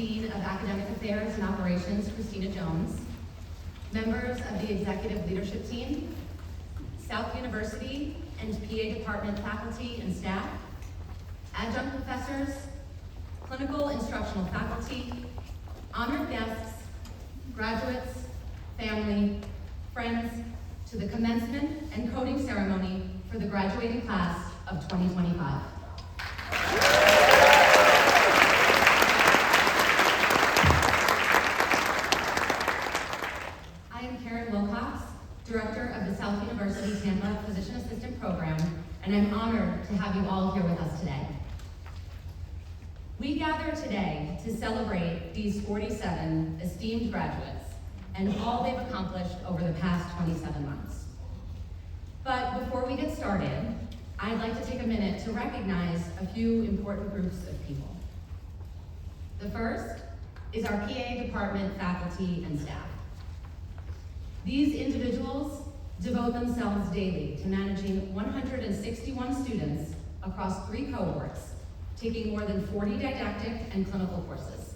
Dean of Academic Affairs and Operations, Christina Jones, members of the Executive Leadership Team, South University and PA Department faculty and staff, adjunct professors, clinical instructional faculty, honored guests, graduates, family, friends, to the commencement and coding ceremony for the graduating class of 2025. I am Karen Wilcox, Director of the South University Tampa Physician Assistant Program, and I'm honored to have you all here with us today. We gather today to celebrate these 47 esteemed graduates and all they've accomplished over the past 27 months. But before we get started, I'd like to take a minute to recognize a few important groups of people. The first is our PA department faculty and staff. These individuals devote themselves daily to managing 161 students across 3 cohorts, taking more than 40 didactic and clinical courses.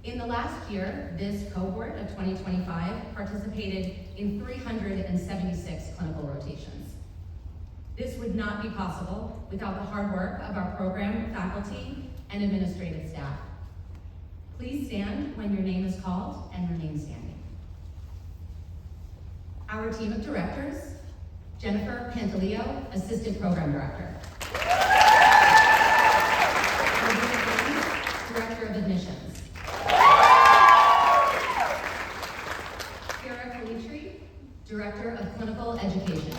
In the last year, this cohort of 2025 participated in 376 clinical rotations. This would not be possible without the hard work of our program faculty and administrative staff. Please stand when your name is called and remain standing. Our team of directors: Jennifer Pantaleo, Assistant Program Director. Director of Admissions. Kara Calitri, Director of Clinical Education.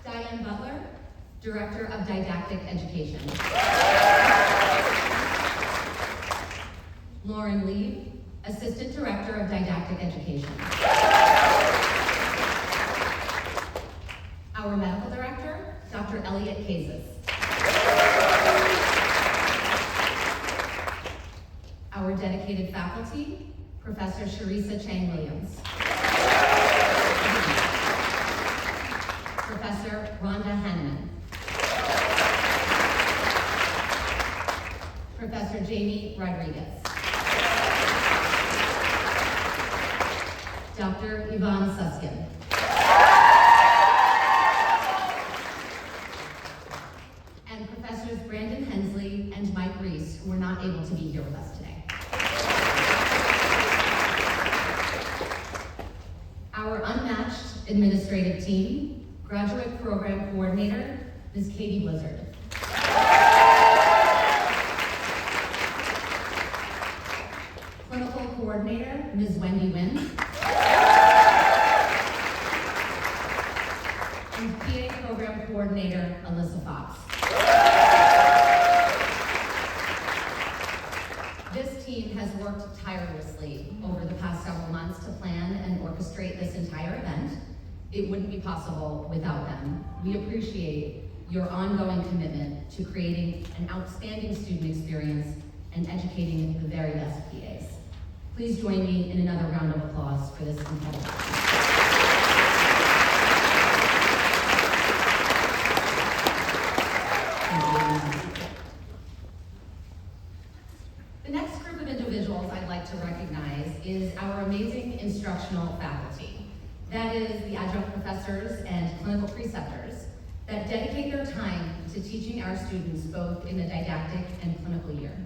Diane Butler, Director of Didactic Education. Lauren Lee, Assistant Director of Didactic Education. Our Medical Director, Dr. Elliot Kazis. Our dedicated faculty, Professor Sharisa Chang-Williams. Professor Rhonda Hanneman. Professor Jamie Rodriguez. Dr. Yvonne Suskin. And Professors Brandon Hensley and Mike Reese, who are not able to be here with us today. Our unmatched administrative team, Graduate Program Coordinator, Ms. Katie Blizzard. Clinical Coordinator, Ms. Wendy Wynn. And PA Program Coordinator, Alyssa Fox. This team has worked tirelessly over the past several months to plan and orchestrate this entire event. It wouldn't be possible without them. We appreciate your ongoing commitment to creating an outstanding student experience and educating the very best PAs. Please join me in another round of applause for this incredible team. The next group of individuals I'd like to recognize is our amazing instructional faculty. That is the adjunct professors and clinical preceptors that dedicate their time to teaching our students both in the didactic and clinical year.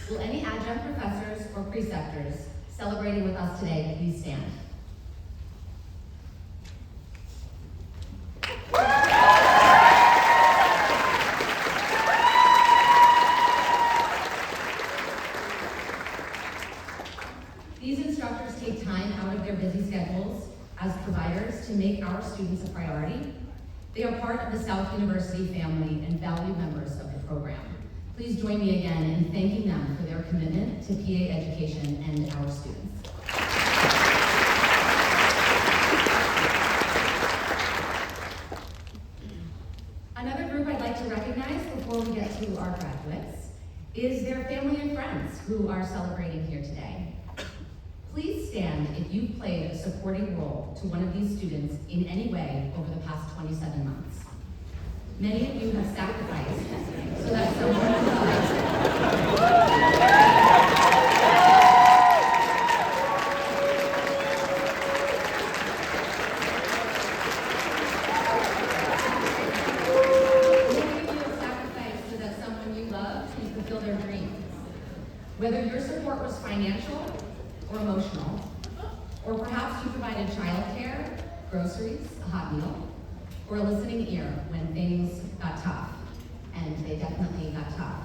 Will any adjunct professors or preceptors celebrating with us today please stand? These instructors take time out of their busy schedules as providers to make our students a priority. They are part of the South University family and valued members of the program. Please join me again in thanking them for their commitment to PA education and our students. Another group I'd like to recognize before we get to our graduates is their family and friends who are celebrating here today. Please stand if you've played a supporting role to one of these students in any way over the past 27 months. Many of you have sacrificed so that someone you love can fulfill their dreams. Whether your support was financial or emotional, or perhaps you provided childcare, groceries, a hot meal, or a listening ear when things got tough, and they definitely got tough.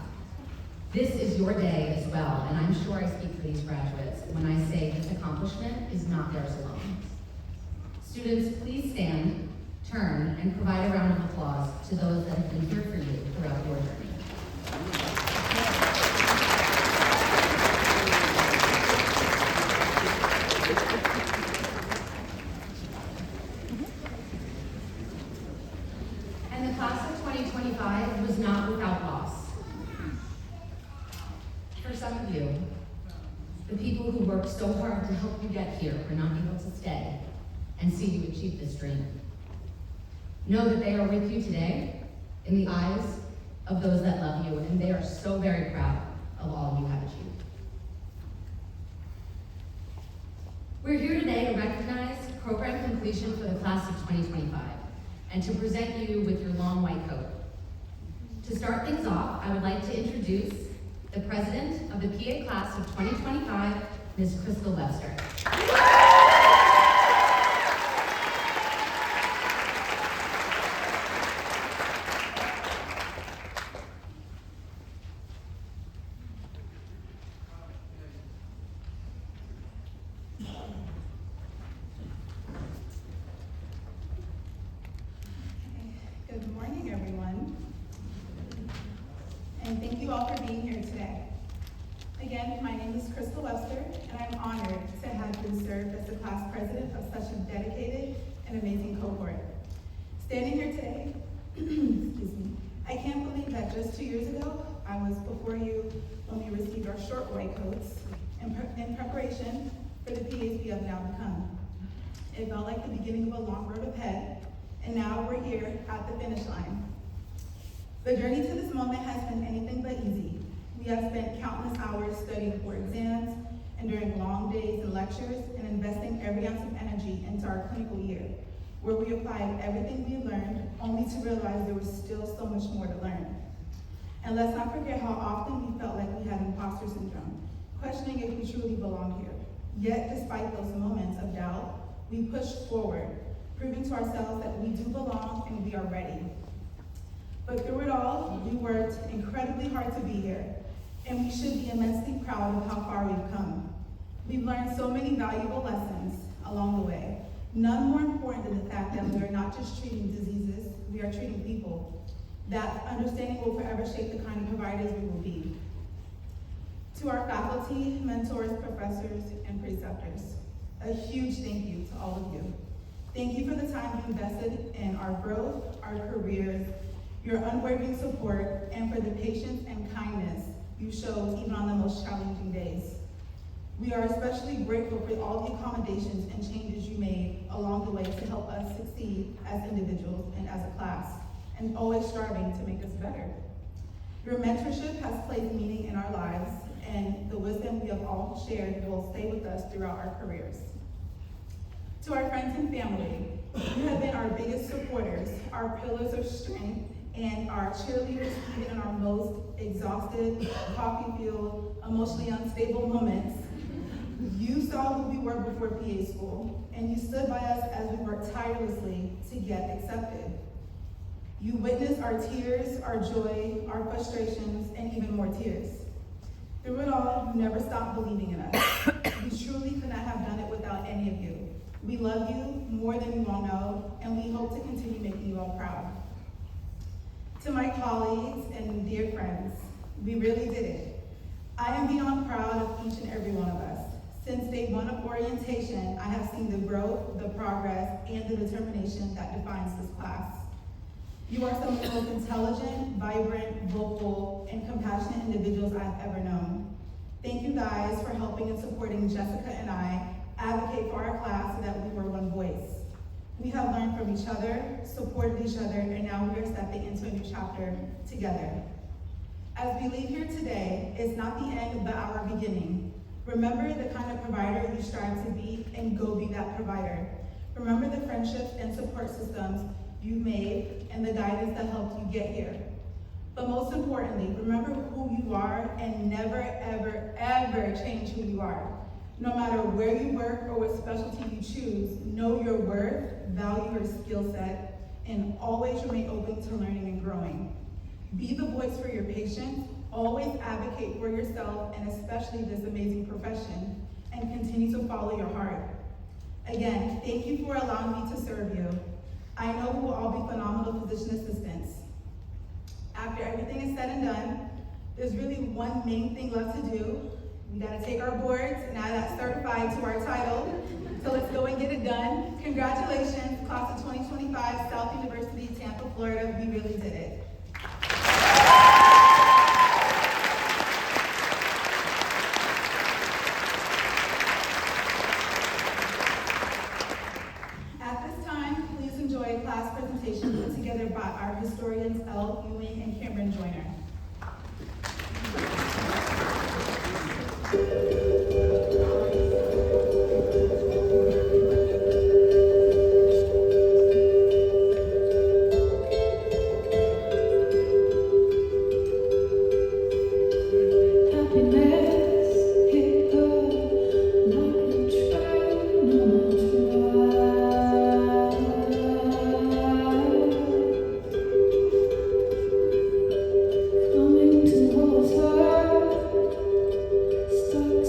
This is your day as well, and I'm sure I speak for these graduates when I say this accomplishment is not theirs alone. Students, please stand, turn, and provide a round of applause to those that have been here for you throughout your journey. And the class of 2025 was not without loss. For some of you, the people who worked so hard to help you get here were not able to stay and see you achieve this dream. Know that they are with you today in the eyes of those that love you, and they are so very proud of all you have achieved. We're here today to recognize program completion for the class of 2025 and to present you with your long white coat. To start things off, I would like to introduce the president of the PA class of 2025, Ms. Crystal Webster. Good morning, everyone. And thank you all for being here today. Again, my name is Crystal Webster, and I'm honored to have been served as the class president of such a dedicated and amazing cohort. Standing here today, excuse me, I can't believe that just 2 years ago, I was before you when we received our short white coats in preparation for the PAs we have now become. It felt like the beginning of a long road ahead, and now we're here at the finish line. The journey to this moment has been anything but easy. We have spent countless hours studying for exams, enduring long days and lectures, and investing every ounce of energy into our clinical year, where we applied everything we learned, only to realize there was still so much more to learn. And let's not forget how often we felt like we had imposter syndrome, questioning if we truly belonged here. Yet, despite those moments of doubt, we pushed forward, proving to ourselves that we do belong and we are ready. But through it all, we worked incredibly hard to be here, and we should be immensely proud of how far we've come. We've learned so many valuable lessons along the way, none more important than the fact that we are not just treating diseases, we are treating people. That understanding will forever shape the kind of providers we will be. To our faculty, mentors, professors, and preceptors, a huge thank you to all of you. Thank you for the time you invested in our growth, our careers, your unwavering support, and for the patience and kindness you showed even on the most challenging days. We are especially grateful for all the accommodations and changes you made along the way to help us succeed as individuals and as a class, and always striving to make us better. Your mentorship has placed meaning in our lives, and the wisdom we have all shared will stay with us throughout our careers. To our friends and family, you have been our biggest supporters, our pillars of strength, and our cheerleaders even in our most exhausted, coffee-fueled, emotionally unstable moments. You saw who we were before PA school, and you stood by us as we worked tirelessly to get accepted. You witnessed our tears, our joy, our frustrations, and even more tears. Through it all, you never stopped believing in us. We truly could not have done it without any of you. We love you more than you all know, and we hope to continue making you all proud. To my colleagues and dear friends, we really did it. I am beyond proud of each and every one of us. Since day one of orientation, I have seen the growth, the progress, and the determination that defines this class. You are some of the most intelligent, vibrant, vocal, and compassionate individuals I've ever known. Thank you guys for helping and supporting Jessica and I advocate for our class so that we were one voice. We have learned from each other, supported each other, and now we are stepping into a new chapter together. As we leave here today, it's not the end, but our beginning. Remember the kind of provider you strive to be, and go be that provider. Remember the friendships and support systems you made and the guidance that helped you get here. But most importantly, remember who you are and never, ever, ever change who you are. No matter where you work or what specialty you choose, know your worth, value your skill set, and always remain open to learning and growing. Be the voice for your patients, always advocate for yourself and especially this amazing profession, and continue to follow your heart. Again, thank you for allowing me to serve you. I know we will all be phenomenal physician assistants. After everything is said and done, there's really one main thing left to do. We gotta take our boards and add that certified to our title. So let's go and get it done. Congratulations, class of 2025, South University, Tampa, Florida. We really did it. At this time, please enjoy a class presentation put together by our historians, Elle Ewing and Cameron Joyner. Coming towards her, stuck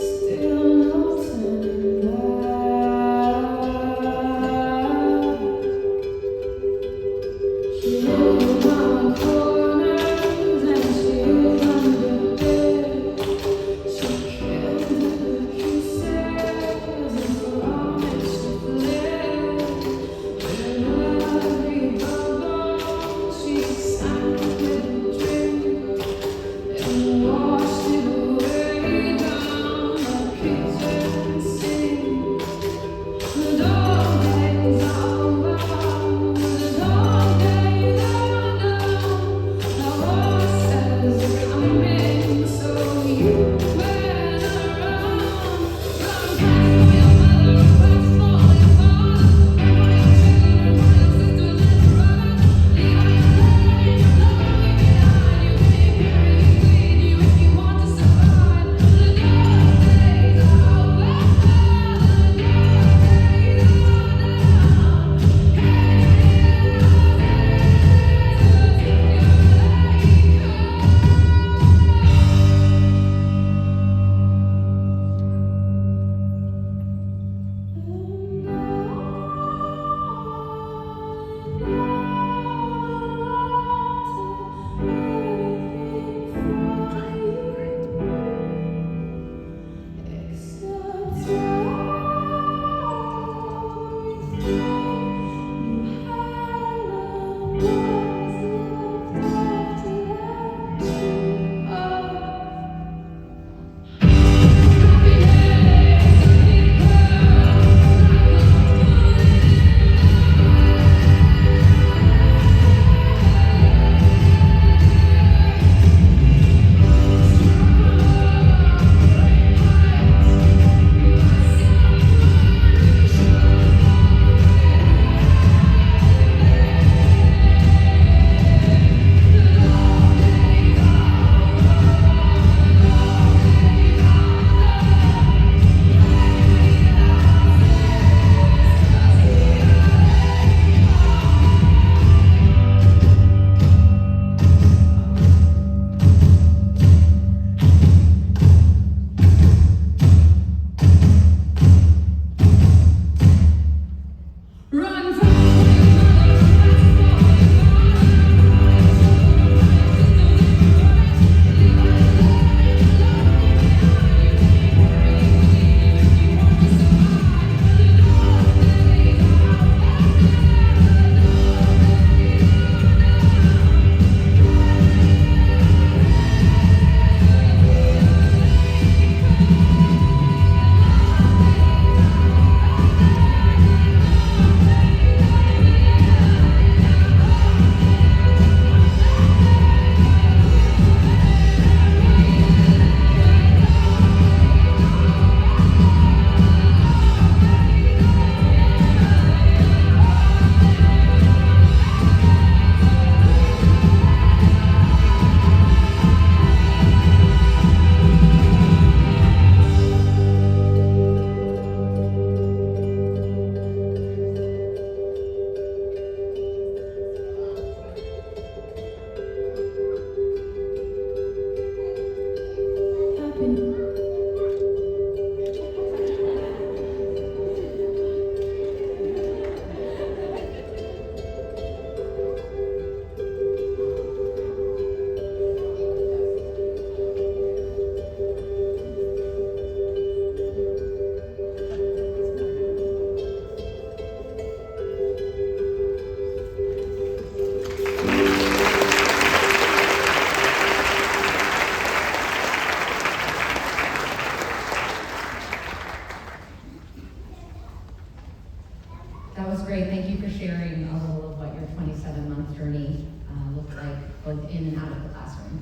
both in and out of the classroom.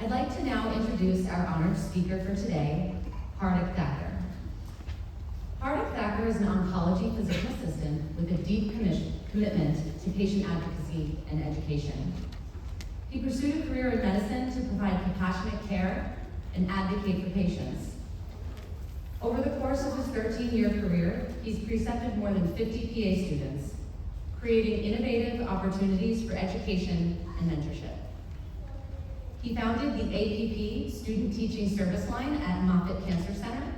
I'd like to now introduce our honored speaker for today, Hardik Thakur. Hardik Thakur is an oncology physician assistant with a deep commitment to patient advocacy and education. He pursued a career in medicine to provide compassionate care and advocate for patients. Over the course of his 13-year career, he's precepted more than 50 PA students, creating innovative opportunities for education and mentorship. He founded the APP Student Teaching Service Line at Moffitt Cancer Center,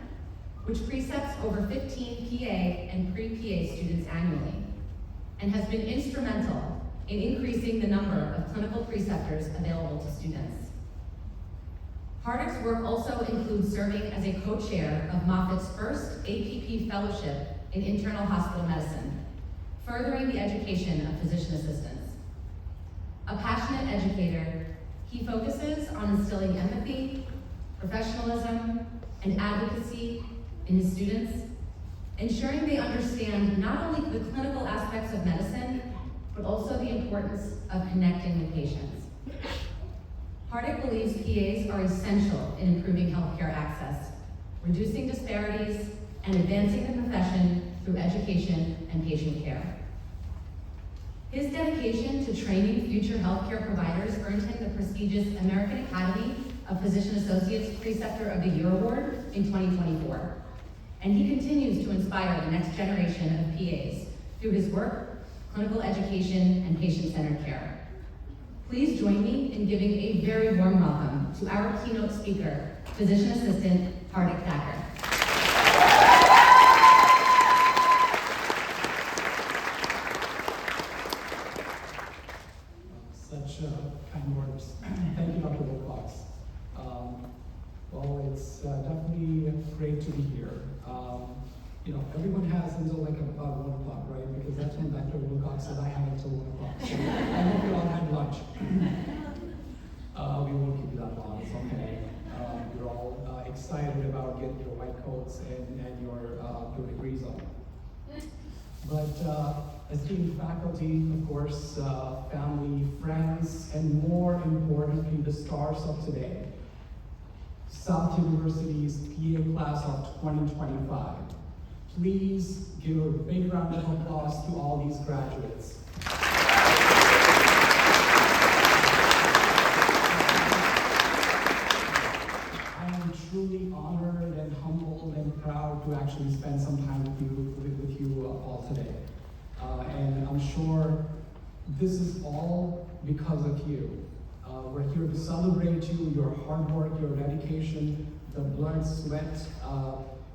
which precepts over 15 PA and pre-PA students annually, and has been instrumental in increasing the number of clinical preceptors available to students. Hardik's work also includes serving as a co-chair of Moffitt's first APP Fellowship in Internal Hospital Medicine, furthering the education of physician assistants. A passionate educator, he focuses on instilling empathy, professionalism, and advocacy in his students, ensuring they understand not only the clinical aspects of medicine, but also the importance of connecting with patients. Hardik believes PAs are essential in improving healthcare access, reducing disparities, and advancing the profession through education and patient care. His dedication to training future healthcare providers earned him the prestigious American Academy of Physician Associates Preceptor of the Year Award in 2024. And he continues to inspire the next generation of PAs through his work, clinical education, and patient-centered care. Please join me in giving a very warm welcome to our keynote speaker, Physician Assistant Hardik Thakur. Such kind words. Thank you, Dr. Wilcox. Well, it's definitely great to be here. Everyone has until like about 1 o'clock, right? Because that's when Dr. Wilcox said I have until 1 o'clock. So I hope you all had lunch. We won't keep you that long, it's okay. You're all excited about getting your white coats and your degrees on. But esteemed faculty, of course, family, friends, and more importantly, the stars of today. South University's PA class of 2025. Please give a big round of applause to all these graduates. I am truly honored and humbled and proud to actually spend some time with you all today. And I'm sure this is all because of you. We're here to celebrate you, your hard work, your dedication, the blood, sweat,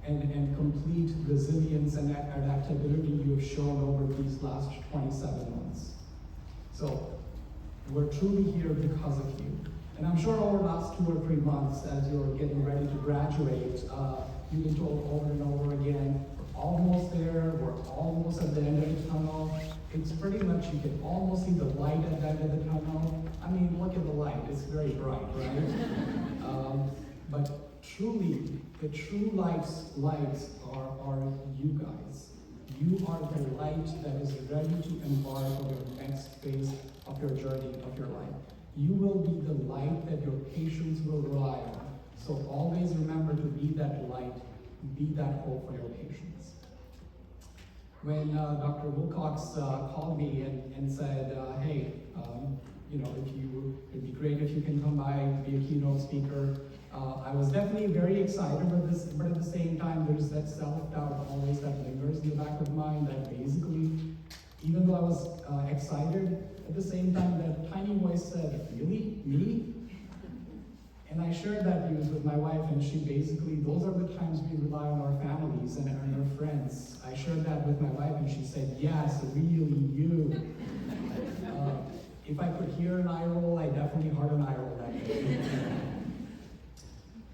and complete resilience and adaptability you've shown over these last 27 months. So, we're truly here because of you. And I'm sure over the last 2 or 3 months, as you're getting ready to graduate, you've been told over and over again, we're almost there, we're almost at the end of the tunnel. It's pretty much, you can almost see the light at the end of the tunnel. I mean, look at the light, it's very bright, right? But truly, the true lights are you guys. You are the light that is ready to embark on your next phase of your journey of your life. You will be the light that your patients will rely on. So always remember to be that light, be that hope for your patients. When Dr. Wilcox called me and said, hey, it'd be great if you can come by and be a keynote speaker. I was definitely very excited but at the same time, there's that self-doubt always that lingers in the back of my mind that basically, even though I was excited, at the same time, that tiny voice said, really? Me? And I shared that news with my wife, and she basically, those are the times we rely on our families and our friends. I shared that with my wife, and she said, yes, really, you. If I could hear an eye roll, I definitely heard an eye roll that day.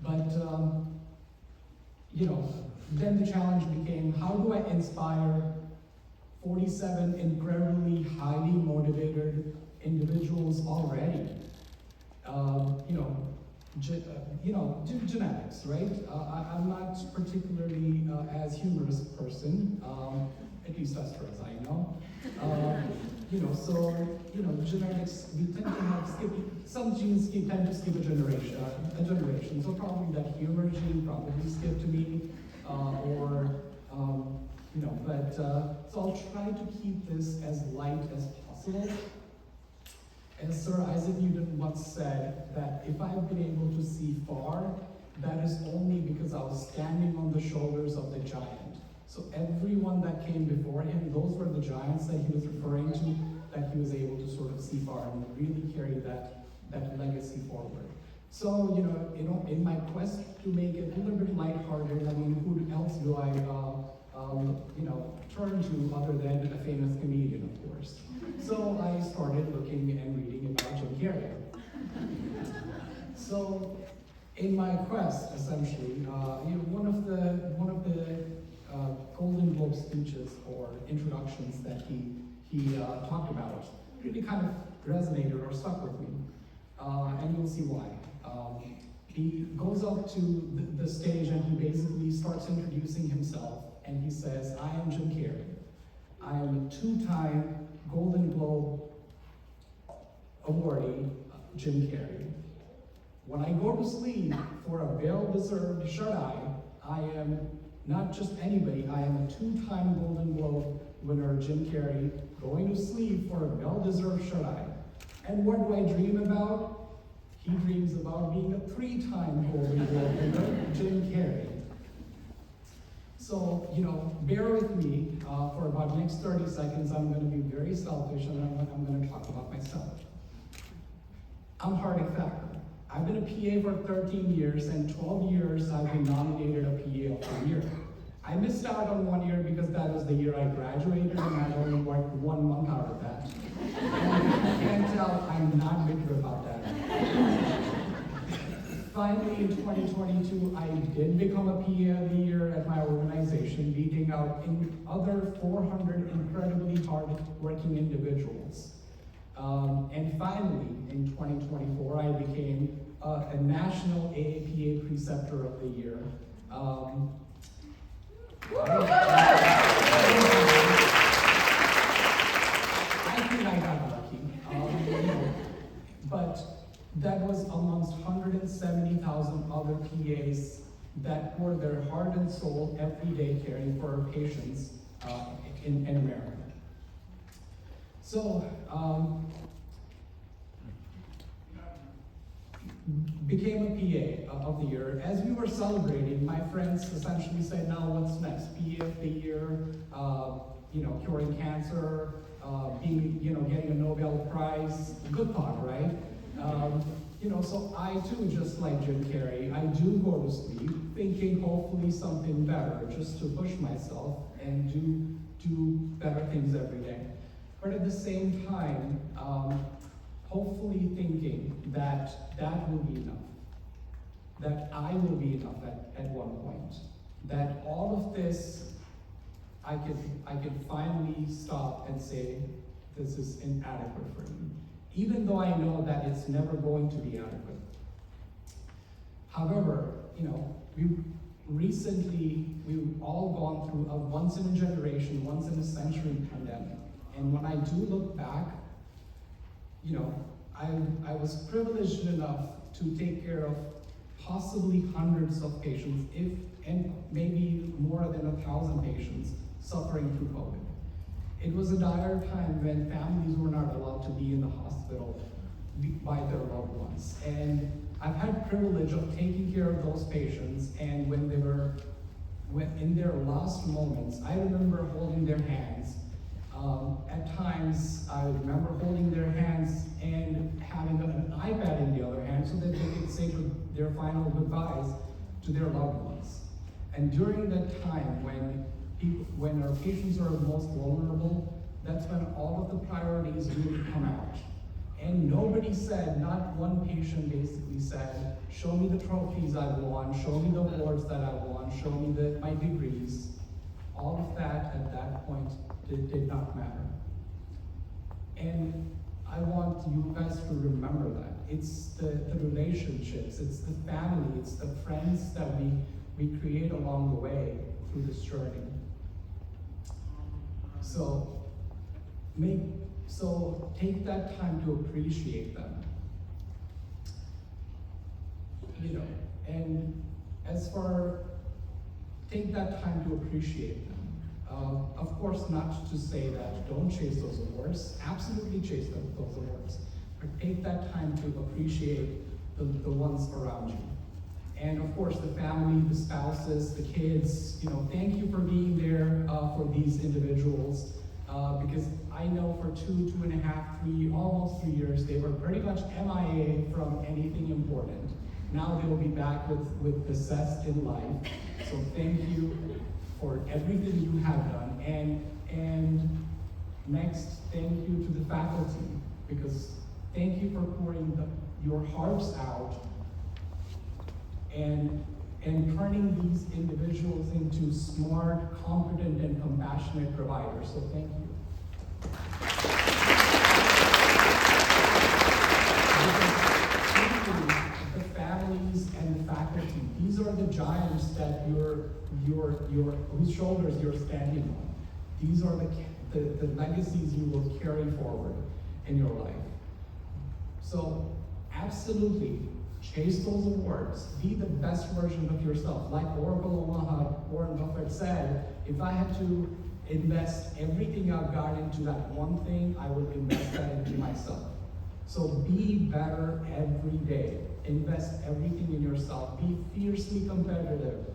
But, then the challenge became, how do I inspire 47 incredibly highly motivated individuals already? Genetics, right? I'm not particularly as humorous person, at least as far as I know. Genetics, we tend to have some genes tend to skip a generation. So probably that humor gene probably skipped to me, so I'll try to keep this as light as possible. As Sir Isaac Newton once said, that if I've been able to see far, that is only because I was standing on the shoulders of the giant. So everyone that came before him, those were the giants that he was referring to, that he was able to sort of see far and really carry that legacy forward. So, in my quest to make it a little bit lighthearted, who else do I, turn to other than a famous comedian, of course? So I started looking and reading about Jim Carrey. So, in my quest, essentially, one of the Golden Globe speeches or introductions that he talked about really kind of resonated or stuck with me, and you'll see why. He goes up to the stage and he basically starts introducing himself, and he says, "I am Jim Carrey. I am a two-time Golden Globe awardee, Jim Carrey. When I go to sleep for a well-deserved shut-eye, I am not just anybody, I am a two-time Golden Globe winner, Jim Carrey, going to sleep for a well-deserved shut-eye. And what do I dream about? He dreams about being a three-time Golden Globe winner, Jim Carrey." So, bear with me for about the next 30 seconds. I'm going to be very selfish and I'm going to talk about myself. I'm Hardik Thakur. I've been a PA for 13 years, and 12 years I've been nominated a PA of the year. I missed out on 1 year because that was the year I graduated, and I only worked 1 month out of that. And if you can't tell, I'm not bitter about that. Finally, in 2022, I did become a PA of the year at my organization, beating out other 400 incredibly hard-working individuals. And finally, in 2024, I became a National AAPA Preceptor of the Year. I think I got lucky, but that was amongst 170,000 other PAs that pour their heart and soul every day caring for our patients in America. So, became a PA of the year. As we were celebrating, my friends essentially said, "Now what's next? PA of the year, curing cancer, getting a Nobel Prize." Good thought, right? So I too, just like Jim Carrey, I do go to sleep thinking hopefully something better, just to push myself and do better things every day. But at the same time, hopefully thinking that will be enough, that I will be enough at one point, that all of this, I could finally stop and say, this is inadequate for me, even though I know that it's never going to be adequate. However, we've all gone through a once-in-a-generation, once-in-a-century pandemic. And when I do look back, I was privileged enough to take care of possibly hundreds of patients, and maybe more than 1,000 patients suffering through COVID. It was a dire time when families were not allowed to be in the hospital by their loved ones. And I've had privilege of taking care of those patients, and when in their last moments, I remember holding their hands. At times, I remember holding their hands and having an iPad in the other hand so that they could say their final goodbyes to their loved ones. And during that time, when our patients are most vulnerable, that's when all of the priorities really come out. And nobody said, not one patient basically said, "Show me the trophies I've won, show me the awards that I've won, show me my degrees." All of that at that point did not matter. And I want you guys to remember that. It's the relationships, it's the family, it's the friends that we create along the way through this journey. So take that time to appreciate them. And take that time to appreciate them. Of course, not to say that don't chase those awards, absolutely chase those awards, but take that time to appreciate the ones around you. And of course, the family, the spouses, the kids, thank you for being there for these individuals. Because I know for 2.5, 3, almost 3 years, they were pretty much MIA from anything important. Now they will be back with the zest in life. So thank you for everything you have done. And next, thank you to the faculty, because thank you for pouring your hearts out and turning these individuals into smart, competent, and compassionate providers. So thank you. The families and the faculty, these are the giants that whose shoulders you're standing on. These are the legacies you will carry forward in your life. So absolutely, chase those awards. Be the best version of yourself. Like Oracle Omaha, Warren Buffett said, if I had to invest everything I've got into that one thing, I would invest that into myself. So be better every day. Invest everything in yourself. Be fiercely competitive,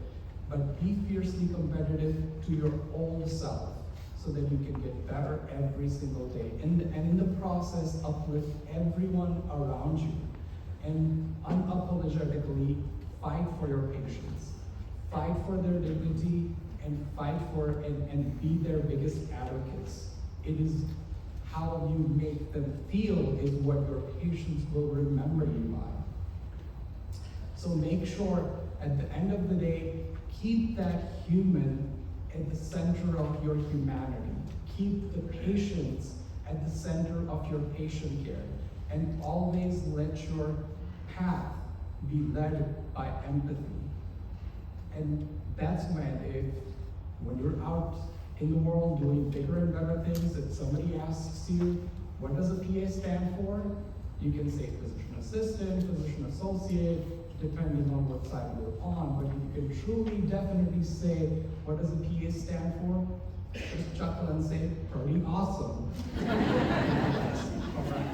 but be fiercely competitive to your old self so that you can get better every single day. And in the process, uplift everyone around you. And unapologetically fight for your patients. Fight for their dignity and fight for and be their biggest advocates. It is how you make them feel is what your patients will remember you by. So make sure at the end of the day, keep that human at the center of your humanity. Keep the patients at the center of your patient care. And always let your path be led by empathy. And that's when you're out in the world doing bigger and better things, that somebody asks you, what does a PA stand for? You can say physician assistant, physician associate, depending on what side you're on, but you can truly, definitely say, what does a PA stand for? Just chuckle and say, pretty awesome. All right.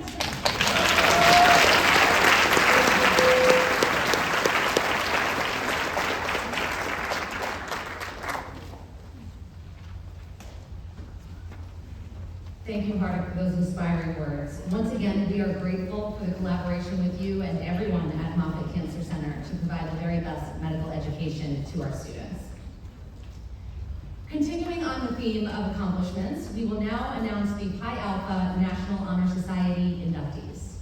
Thank you, Hardik, for those inspiring words. Once again, we are grateful for the collaboration with you and everyone at Moffitt Cancer Center to provide the very best medical education to our students. Continuing on the theme of accomplishments, we will now announce the Pi Alpha National Honor Society inductees.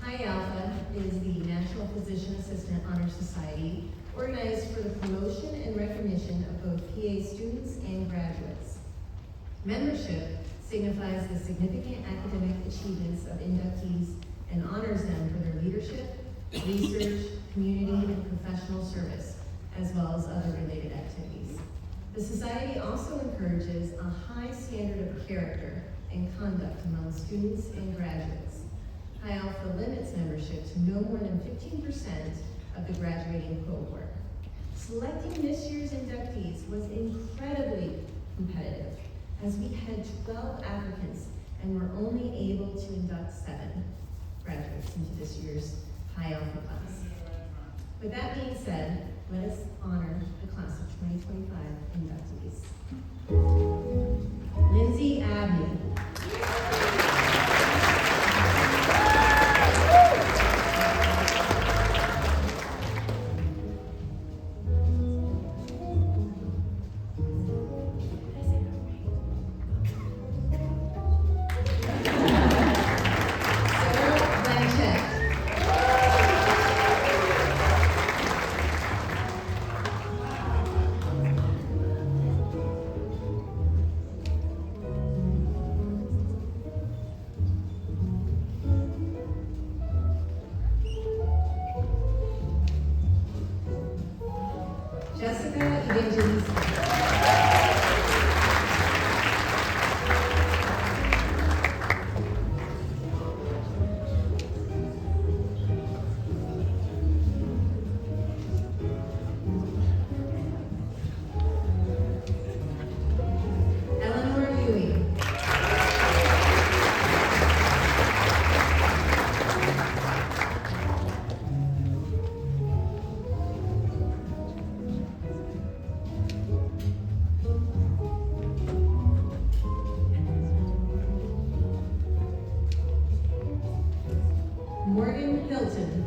Pi Alpha is the National Physician Assistant Honor Society, organized for the promotion and recognition of both PA students and graduates. Membership signifies the significant academic achievements of inductees and honors them for their leadership, research, community, and professional service, as well as other related activities. The Society also encourages a high standard of character and conduct among students and graduates. Pi Alpha limits membership to no more than 15% of the graduating cohort. Selecting this year's inductees was incredibly competitive, as we had 12 applicants and were only able to induct 7 graduates into this year's Pi Alpha class. With that being said, let us honor the class of 2025 inductees. Lindsay Abney. Evangelista. Eleanor Ewing. Morgan Hilton.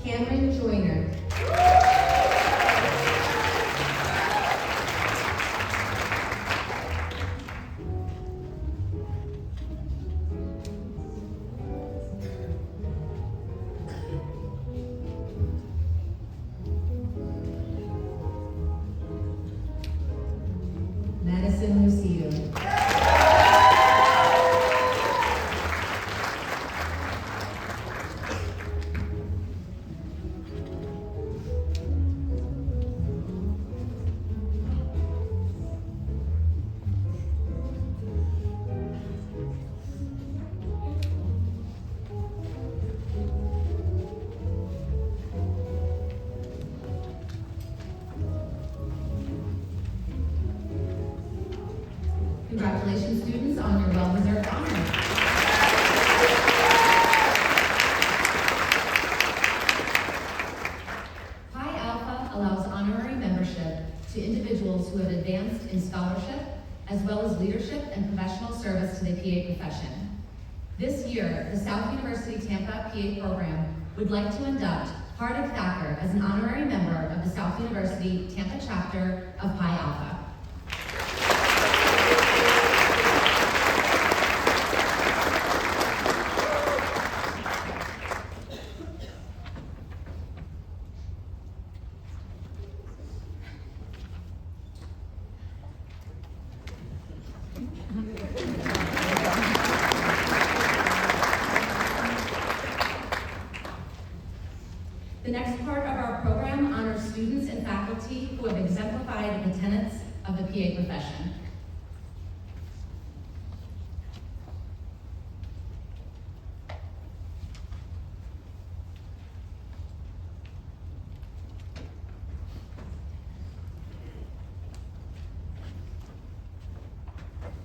Cameron Joyner. Madison Lucido. Congratulations, students, on your well-deserved honors. Pi Alpha allows honorary membership to individuals who have advanced in scholarship, as well as leadership and professional service to the PA profession. This year, the South University Tampa PA program would like to induct Hardik Thacker as an honorary member of the South University Tampa chapter of Pi Alpha. The next part of our program honors students and faculty who have exemplified the tenets of the PA profession.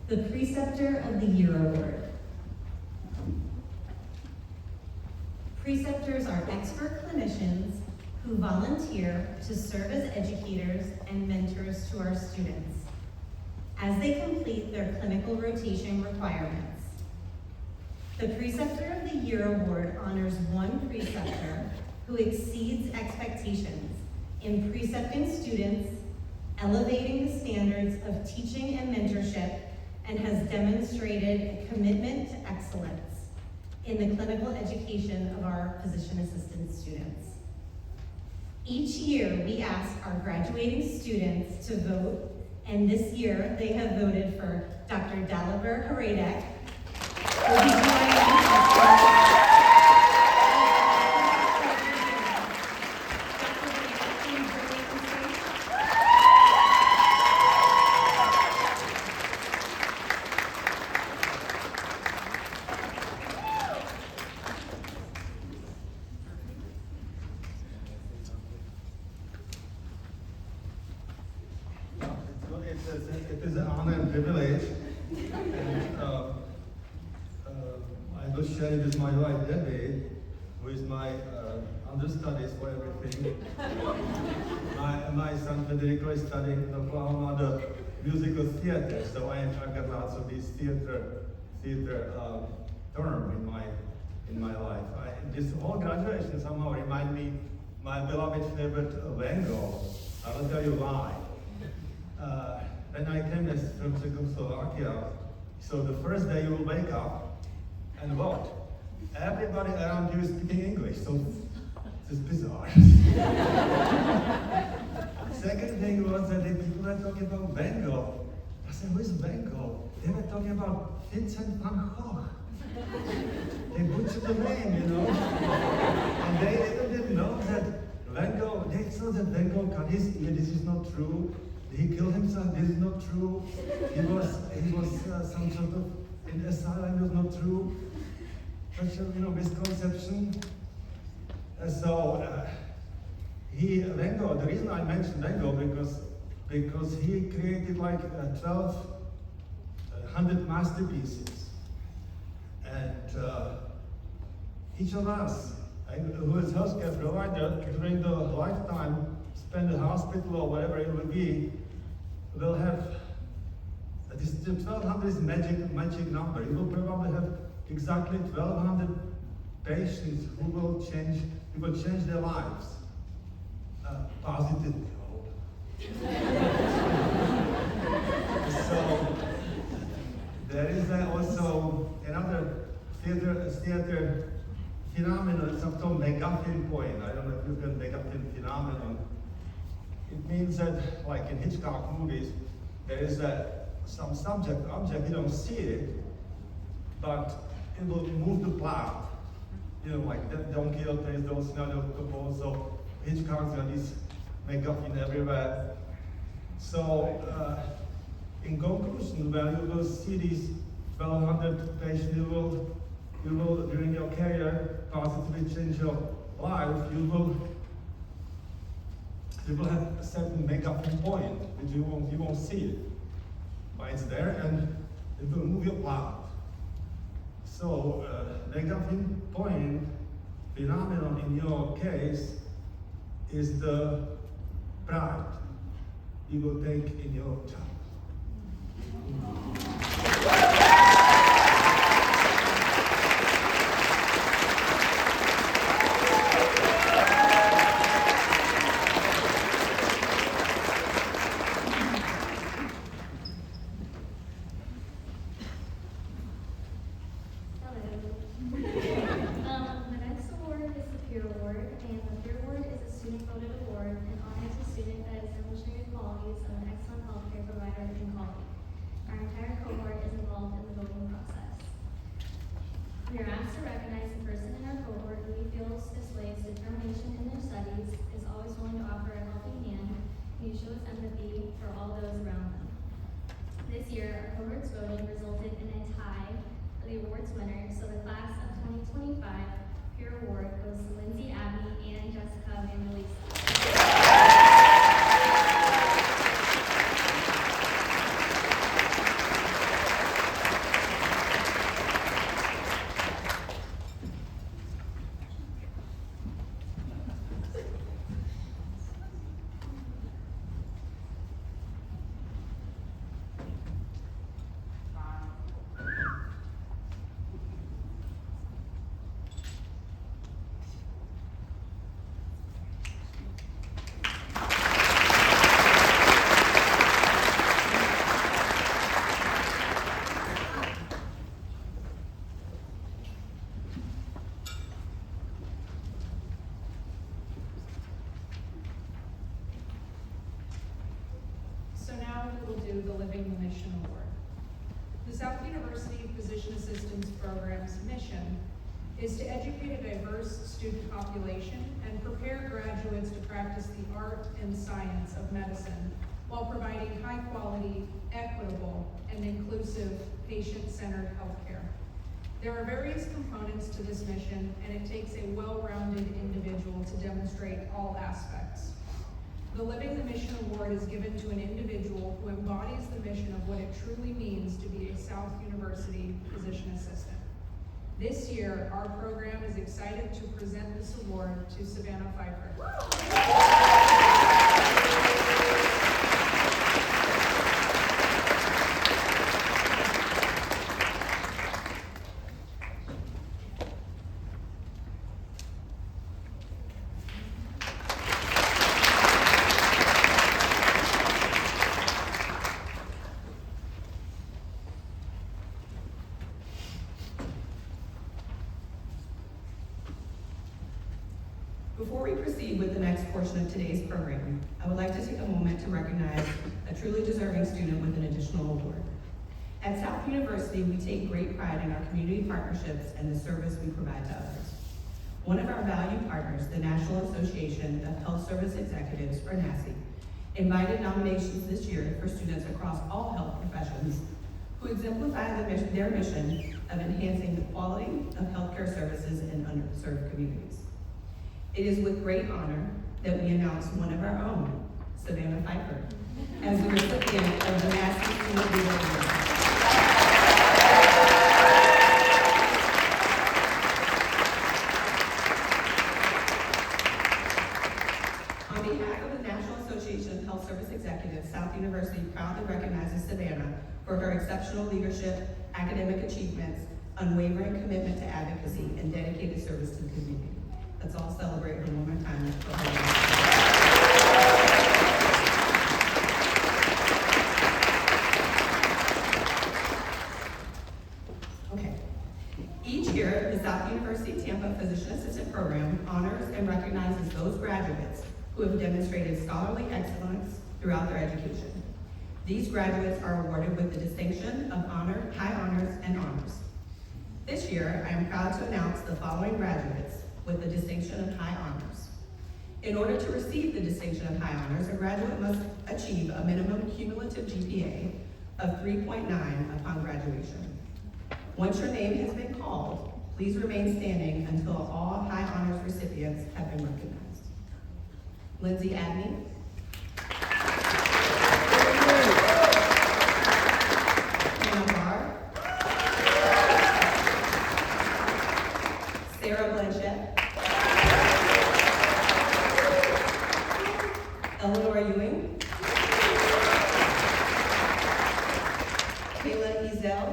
The Preceptor of the Year Award. Preceptors are expert clinicians who volunteer to serve as educators and mentors to our students as they complete their clinical rotation requirements. The Preceptor of the Year Award honors one preceptor who exceeds expectations in precepting students, elevating the standards of teaching and mentorship, and has demonstrated a commitment to excellence in the clinical education of our physician assistant students. Each year, we ask our graduating students to vote, and this year, they have voted for Dr. Dalibor Haradek, It is an honor and privilege. And, I will share it with my wife Debbie, who is my understudies for everything. My son Federico is studying in Oklahoma the musical theater, so I interact lots of these theater term in my life. This whole graduation somehow remind me my beloved favorite Van Gogh. I will tell you why. When I came from Czechoslovakia, so the first day you will wake up and vote. everybody around you is speaking English, so it's bizarre. Second thing was that the people were talking about Van Gogh. I said, who is Van Gogh? They were talking about Vincent van Gogh. They butchered the name, you know. And they even didn't know that Van Gogh, they thought that Van Gogh cut his ear, this is not true. He killed himself, this is not true. He was some sort of in the asylum, it was not true. Such a misconception. Van Gogh, the reason I mentioned Van Gogh because he created like 1,200 masterpieces. And each of us who is healthcare provider during the lifetime, spend in the hospital or whatever it will be, will have this 1,200 is magic number. You will probably have exactly 1,200 patients who will change their lives positively. I hope. So there is also another theater phenomenon. It's called MacGuffin point. I don't know if you've heard MacGuffin phenomenon. It means that, like in Hitchcock movies, there is some subject, object, you don't see it, but it will move the plot. Like Don Quixote, those couples, so Hitchcock's got this MacGuffin everywhere. So, in conclusion, when you will see these 1,200 patients, you will during your career positively change your life. You will have a certain MacGuffin point, which you won't see it, but it's there and it will move your plot. So, MacGuffin point phenomenon in your case is the pride you will take in your child. The next award is the Peer Award, and the Peer Award is a student-voted award and honors a student that has demonstrated qualities of an excellent healthcare provider and colleague. Our entire cohort is involved in the voting process. We are asked to recognize the person in our cohort who we feel displays determination in their studies, is always willing to offer a helping hand, and who shows empathy for all those around them. This year, our cohort's voting resulted in a tie for the awards winner, so the class of 2025 Peer Award goes to Lindsay Abbey and Jessica Vandalisa. So now we will do the Living the Mission Award. The South University Physician Assistants Program's mission is to educate a diverse student population and prepare graduates to practice the art and science of medicine while providing high-quality, equitable, and inclusive patient-centered healthcare. There are various components to this mission, and it takes a well-rounded individual to demonstrate all aspects. The Living the Mission Award is given to an individual who embodies the mission of what it truly means to be a South University physician assistant. This year, our program is excited to present this award to Savannah Pfeiffer. Before we proceed with the next portion of today's program, I would like to take a moment to recognize a truly deserving student with an additional award. At South University, we take great pride in our community partnerships and the service we provide to others. One of our valued partners, the National Association of Health Service Executives, or NASE, invited nominations this year for students across all health professions who exemplify their mission of enhancing the quality of healthcare services in underserved communities. It is with great honor that we announce one of our own, Savannah Pfeiffer, as the recipient of the NASE Student Leader Award. On behalf of the National Association of Health Service Executives, South University proudly recognizes Savannah for her exceptional leadership, academic achievements, unwavering commitment to advocacy, and dedicated service to the community. Let's all celebrate her one more time. Okay. Each year, the South University Tampa Physician Assistant Program honors and recognizes those graduates who have demonstrated scholarly excellence throughout their education. These graduates are awarded with the distinction of honor, high honors, and honors. This year, I am proud to announce the following graduates with the distinction of high honors. In order to receive the distinction of high honors, a graduate must achieve a minimum cumulative GPA of 3.9 upon graduation. Once your name has been called, please remain standing until all high honors recipients have been recognized. Lindsay Adney. Hannah Barr. Sarah Blanchett. Eleanor Ewing. Kayla Ezel.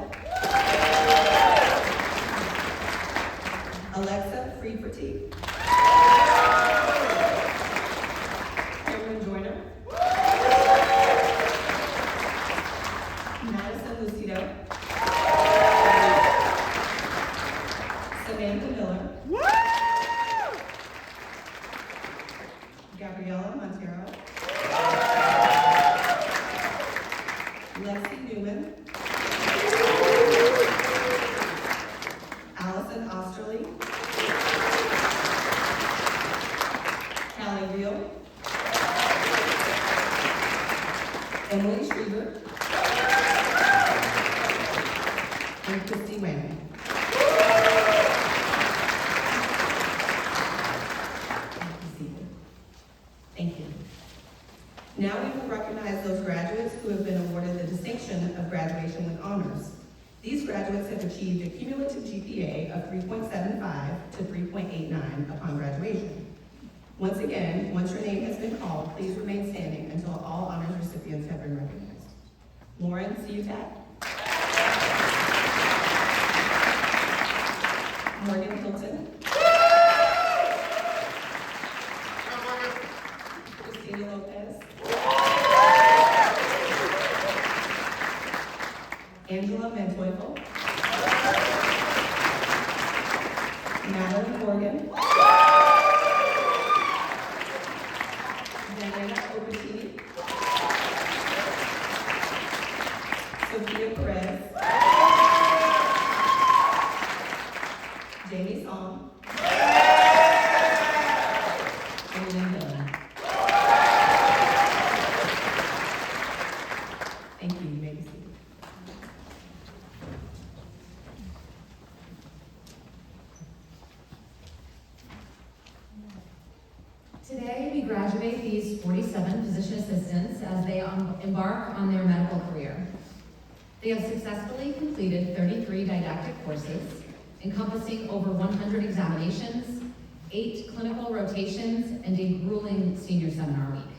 Alexa Freeperty. Cameron Joyner. Madison Lucido. Samantha Miller. Gabriella Montero. Lexi Newman. Allison Osterly. Callie Real. Emily Schriever. And Christy Wang. Thank you. Now we will recognize those graduates who have been awarded the distinction of graduation with honors. These graduates have achieved a cumulative GPA of 3.75 to 3.89 upon graduation. Once again, once your name has been called, please remain standing until all honors recipients have been recognized. Lauren Ciutat. Morgan Hilton. Christina Lopez. Angela Manteufel. Madeline Morgan. Diana Opatini. Sophia Perez. Jamie Song. And Lynn Dillon. Thank you. You may be seated. Today, we graduate these 47 physician assistants as they embark on their medical career. They have successfully completed 33 didactic courses, encompassing over 100 examinations, 8 clinical rotations, and a grueling senior seminar week.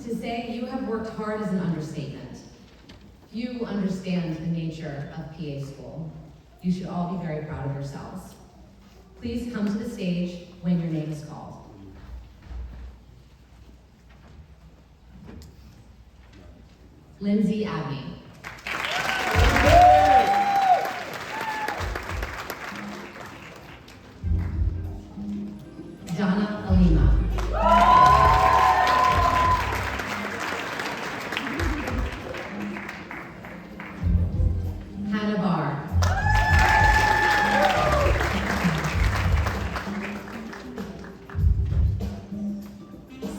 To say you have worked hard is an understatement. You understand the nature of PA school. You should all be very proud of yourselves. Please come to the stage when your name is called. Lindsay Abney. Donna Alima. Hannah Barr.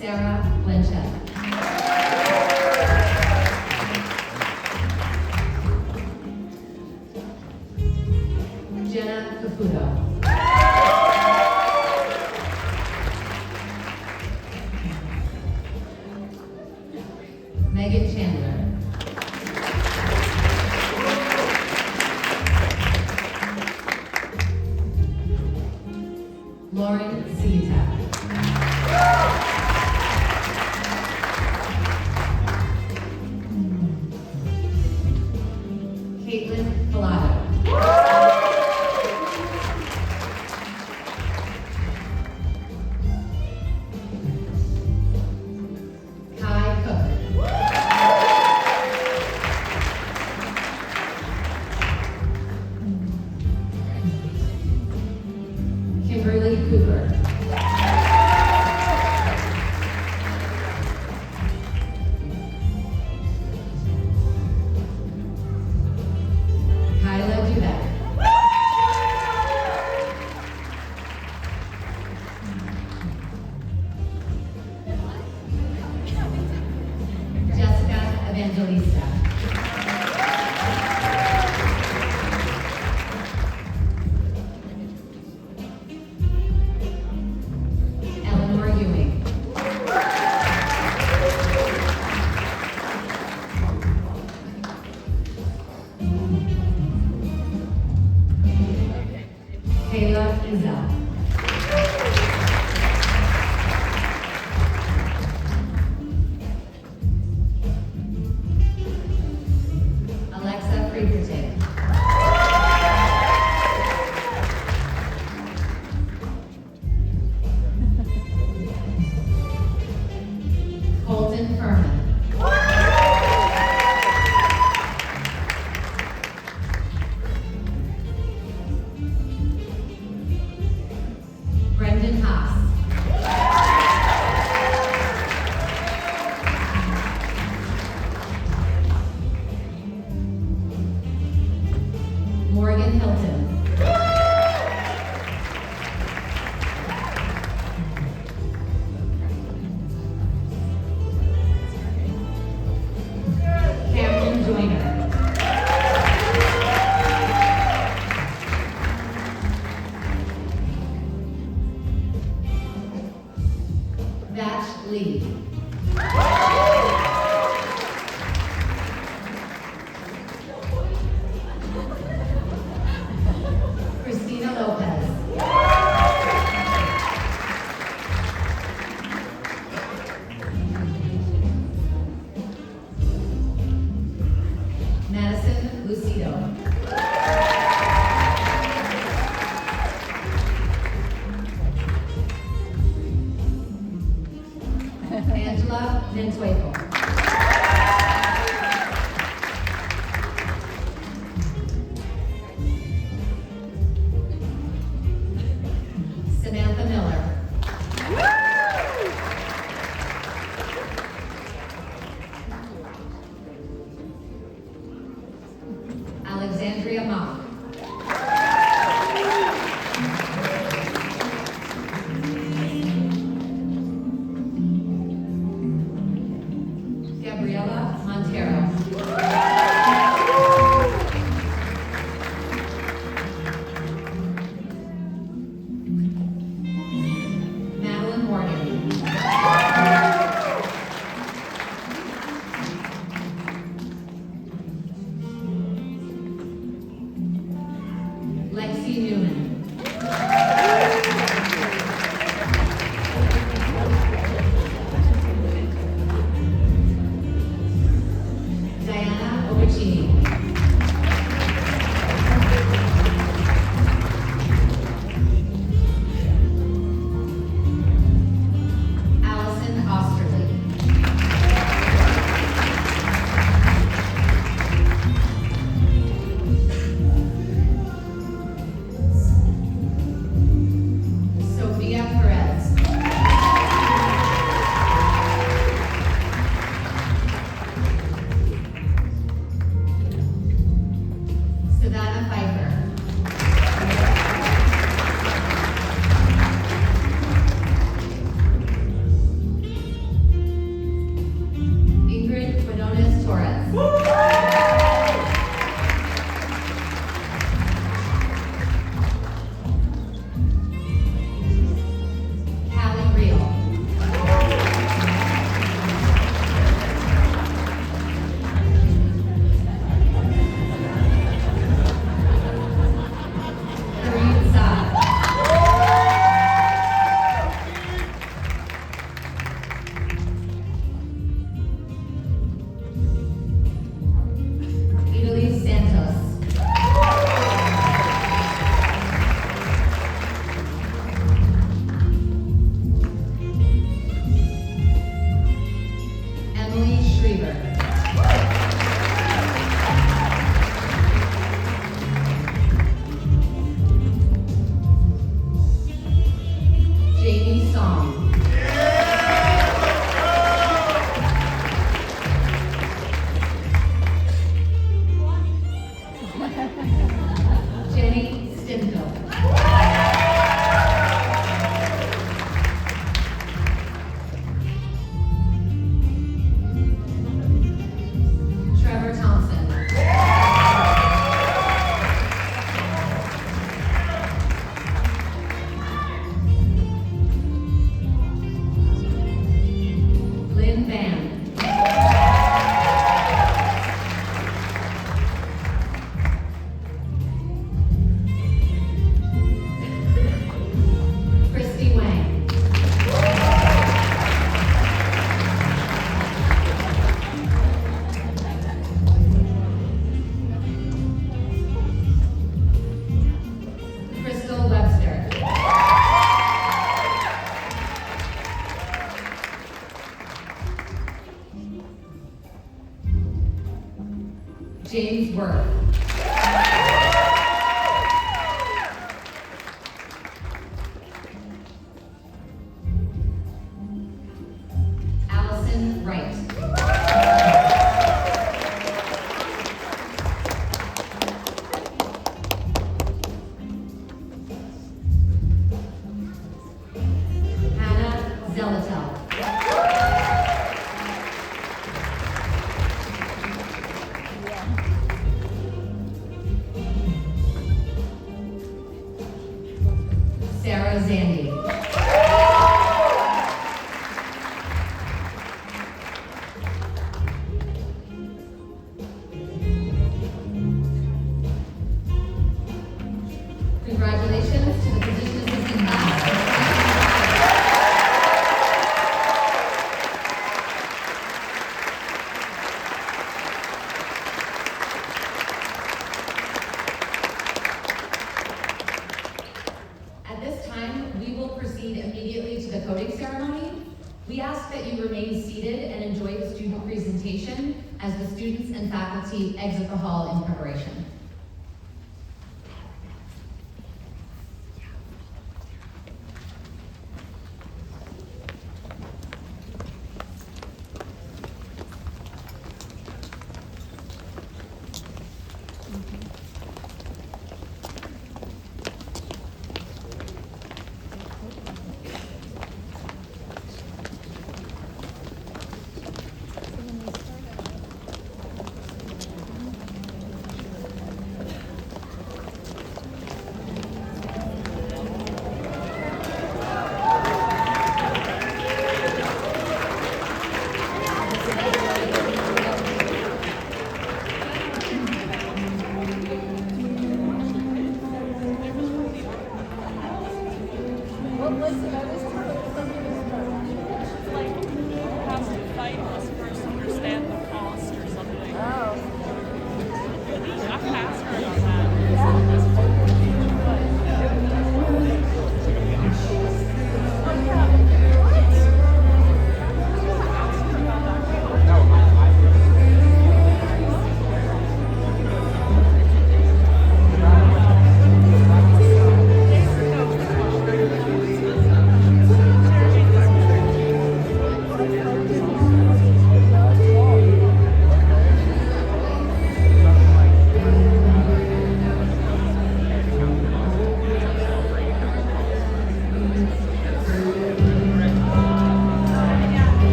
Sarah Blanchett. Jenna Caputo. Megan Chandler. Lauren Zita. Caitlin Collado. Kai Cook. Kimberly Cooper. Kyla Dubek. Jessica Evangelista. Eleanor Ewing. Kayla Izell. Alexa Freeberton. Colton Furman. Brendan Haas. Morgan Hilton. Cameron Joyner. Batch Lee. Christina Lopez. Madison Lucido. Angela Nentueco. Samantha Miller. Alexandria Mock. Worth. Allison Wright. Hannah Zelatel. Sarah Zandy. Congratulations to the physician assistant class. At this time, we will proceed immediately to the coding ceremony. We ask that you remain seated and enjoy the student presentation as the students and faculty exit the hall in preparation.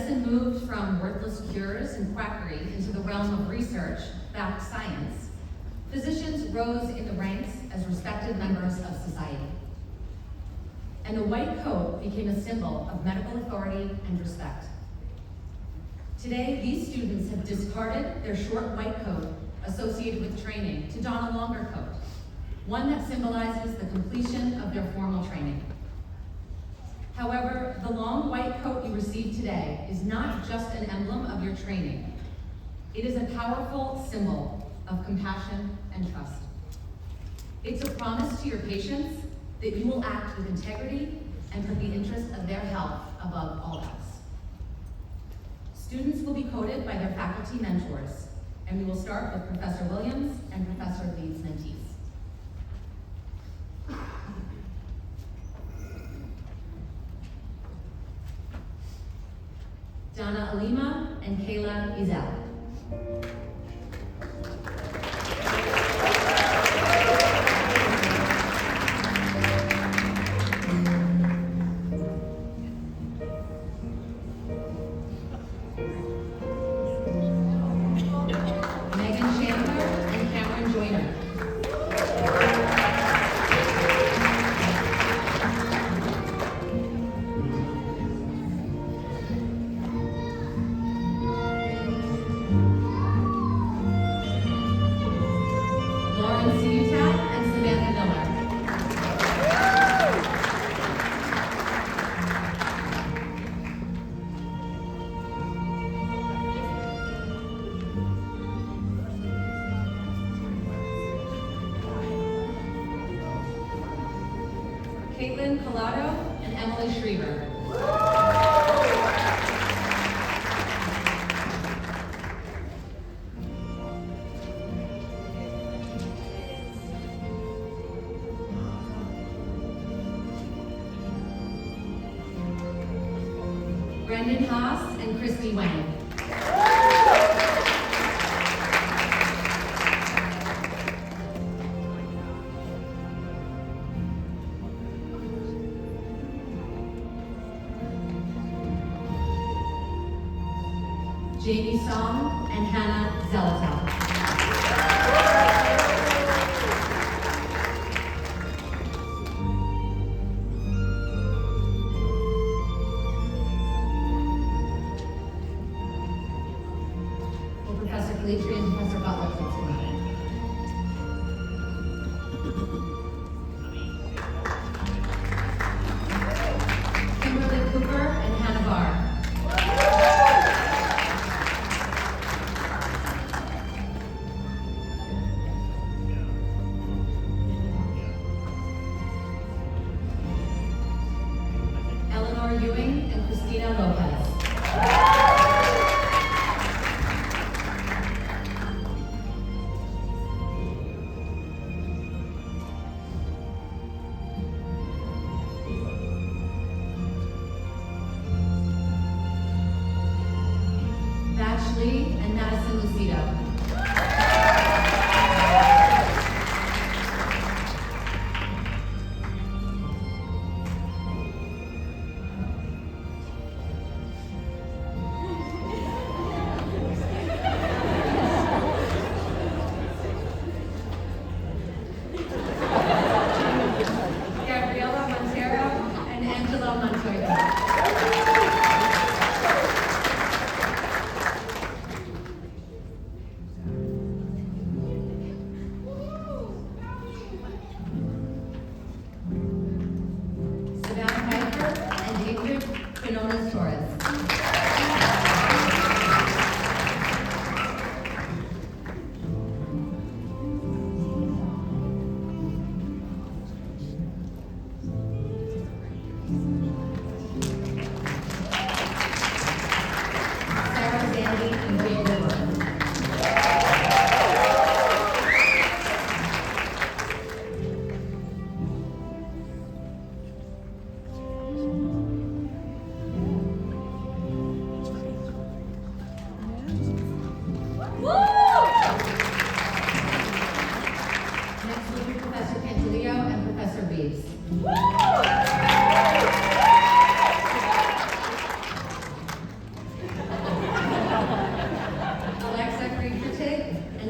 medicine moved from worthless cures and quackery into the realm of research-backed science, physicians rose in the ranks as respected members of society. And the white coat became a symbol of medical authority and respect. Today, these students have discarded their short white coat associated with training to don a longer coat, one that symbolizes the completion of their formal training. However, the long white coat you receive today is not just an emblem of your training. It is a powerful symbol of compassion and trust. It's a promise to your patients that you will act with integrity and put the interest of their health above all else. Students will be coated by their faculty mentors, and we will start with Professor Williams and Professor Lee's mentees. Donna Alima and Kayla Ezel. Megan Chandler and Cameron Joyner. Lauren Siutat and Savannah Miller. Caitlin Collado and Emily Schriever. Brendan Haas and Christy Wang. Jamie Song and Hannah Zelatel. Will Professor Calitri and Professor Butler please come up? Kimberly Cooper and Hannah Barr. Eleanor Ewing and Christina Lopez. Batch Lee and Madison Lucido. Gabriela Montero and Angela Montoya.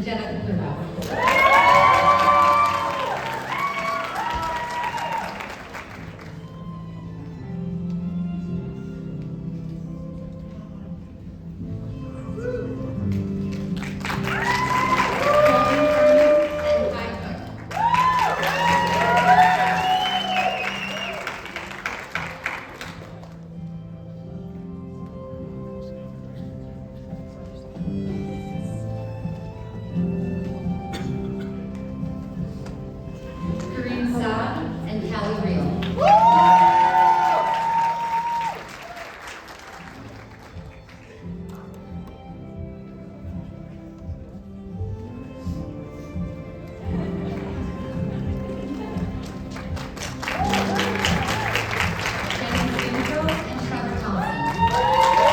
Jenna Kluba. Colin Furman and Kai Cook. Kareem Saab and Callie Reel. Jenny Stanfield and Trevor Thompson.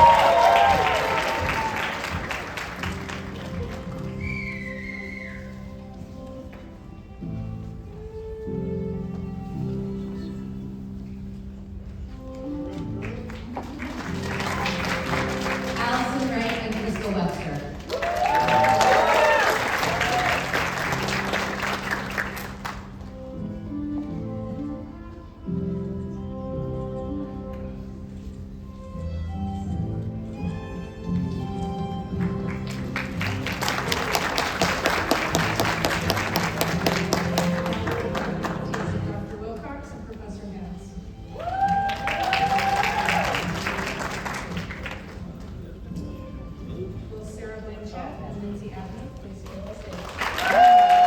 Allison Ray and Crystal Webster. Dr. Wilcox and Professor Hens. Will Sarah Blanchett and Lindsay Abney please come to the stage?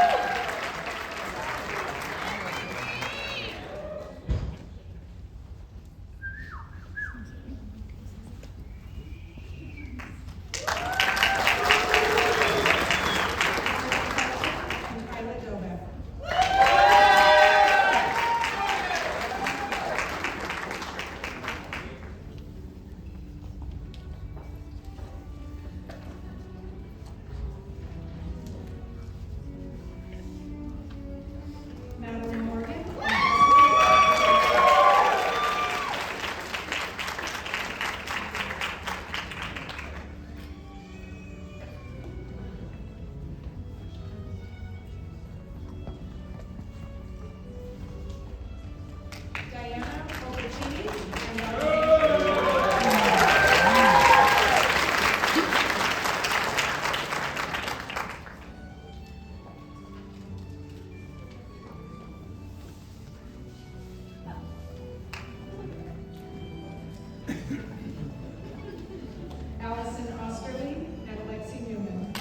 And Kyla Dobek. Madeline Morgan. Diana Opportuni and Allison Osterly and Alexi Newman.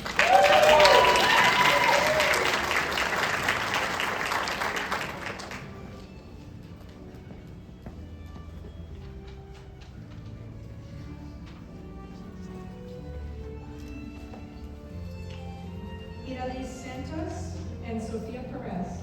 Idalis Santos and Sofia Perez.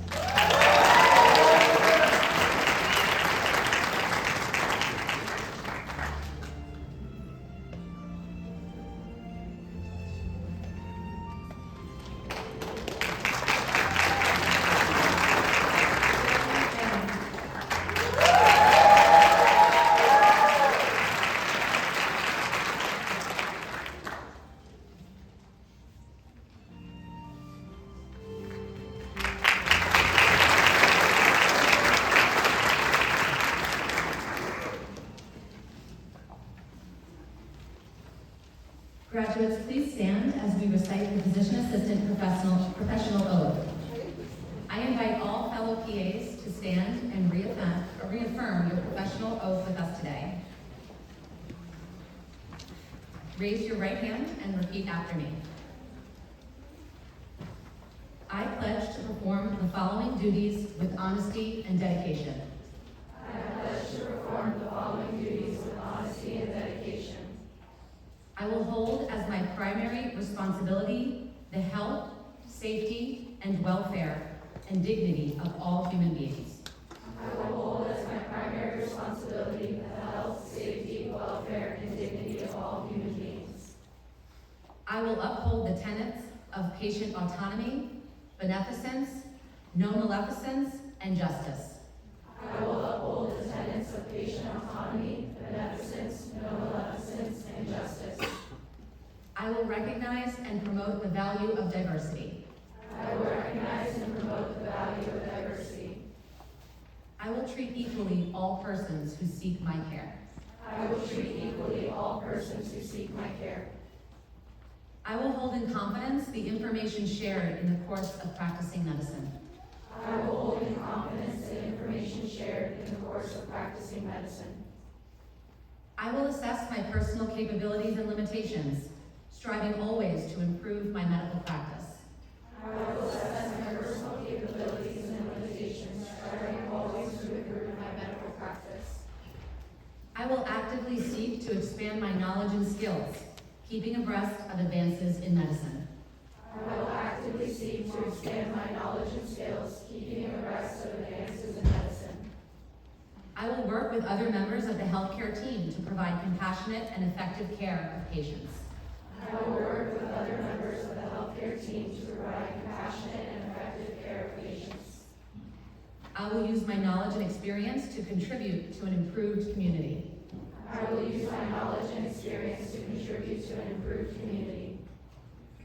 Graduates, please stand as we recite the Physician Assistant Professional Oath. I invite all fellow PAs to stand and reaffirm your professional oath with us today. Raise your right hand and repeat after me. I pledge to perform the following duties with honesty and dedication. I will hold as my primary responsibility the health, safety, and welfare and dignity of all human beings. I will uphold the tenets of patient autonomy, beneficence, no maleficence, and justice. I will will recognize and promote the value of diversity. I will recognize and promote the value of diversity. I will treat equally all persons who seek my care. I will treat equally all persons who seek my care. I will hold in confidence the information shared in the course of practicing medicine. I will hold in confidence the information shared in the course of practicing medicine. I will assess my personal capabilities and limitations, striving always to improve my medical practice. I will assess my personal capabilities and limitations, striving always to improve my medical practice. I will actively seek to expand my knowledge and skills, keeping abreast of advances in medicine. I will actively seek to expand my knowledge and skills, keeping abreast of advances in medicine. I will work with other members of the healthcare team to provide compassionate and effective care of patients. I will work with other members of the healthcare team to provide compassionate and effective care of patients. I will use my knowledge and experience to contribute to an improved community. I will use my knowledge and experience to contribute to an improved community.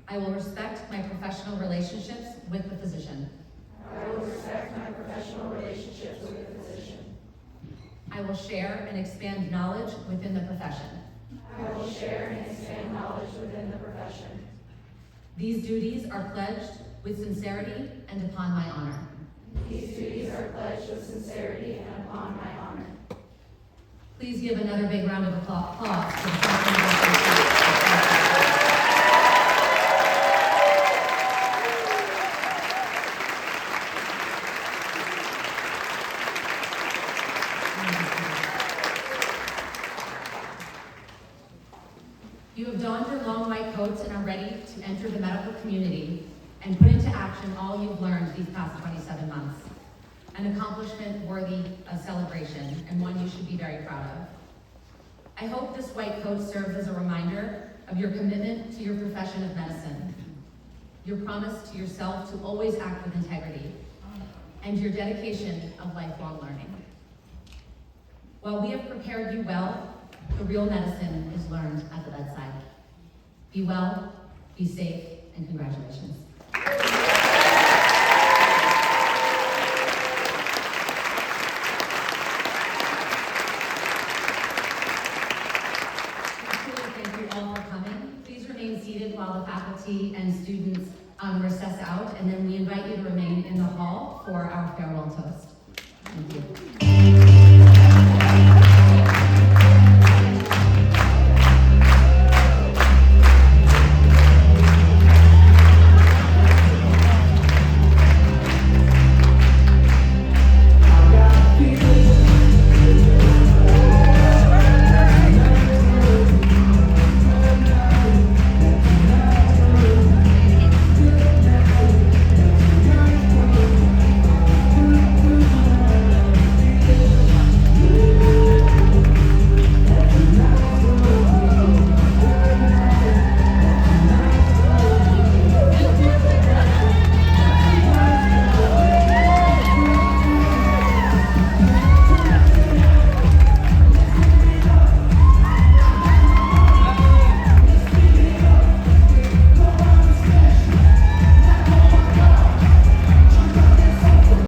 I will respect my professional relationships with the physician. I will respect my professional relationships with the physician. I will share and expand knowledge within the profession. I will share and expand knowledge within the profession. These duties are pledged with sincerity and upon my honor. These duties are pledged with sincerity and upon my honor. Please give another big round of applause to the South University. You have donned your long white coats and are ready to enter the medical community and put into action all you've learned these past 27 months. An accomplishment worthy of celebration and one you should be very proud of. I hope this white coat serves as a reminder of your commitment to your profession of medicine, your promise to yourself to always act with integrity, and your dedication of lifelong learning. While we have prepared you well, the real medicine is learned at the bedside. Be well, be safe, and congratulations. Thank you all for coming. Please remain seated while the faculty and students recess out, and then we invite you to remain in the hall for our farewell toast. Thank you.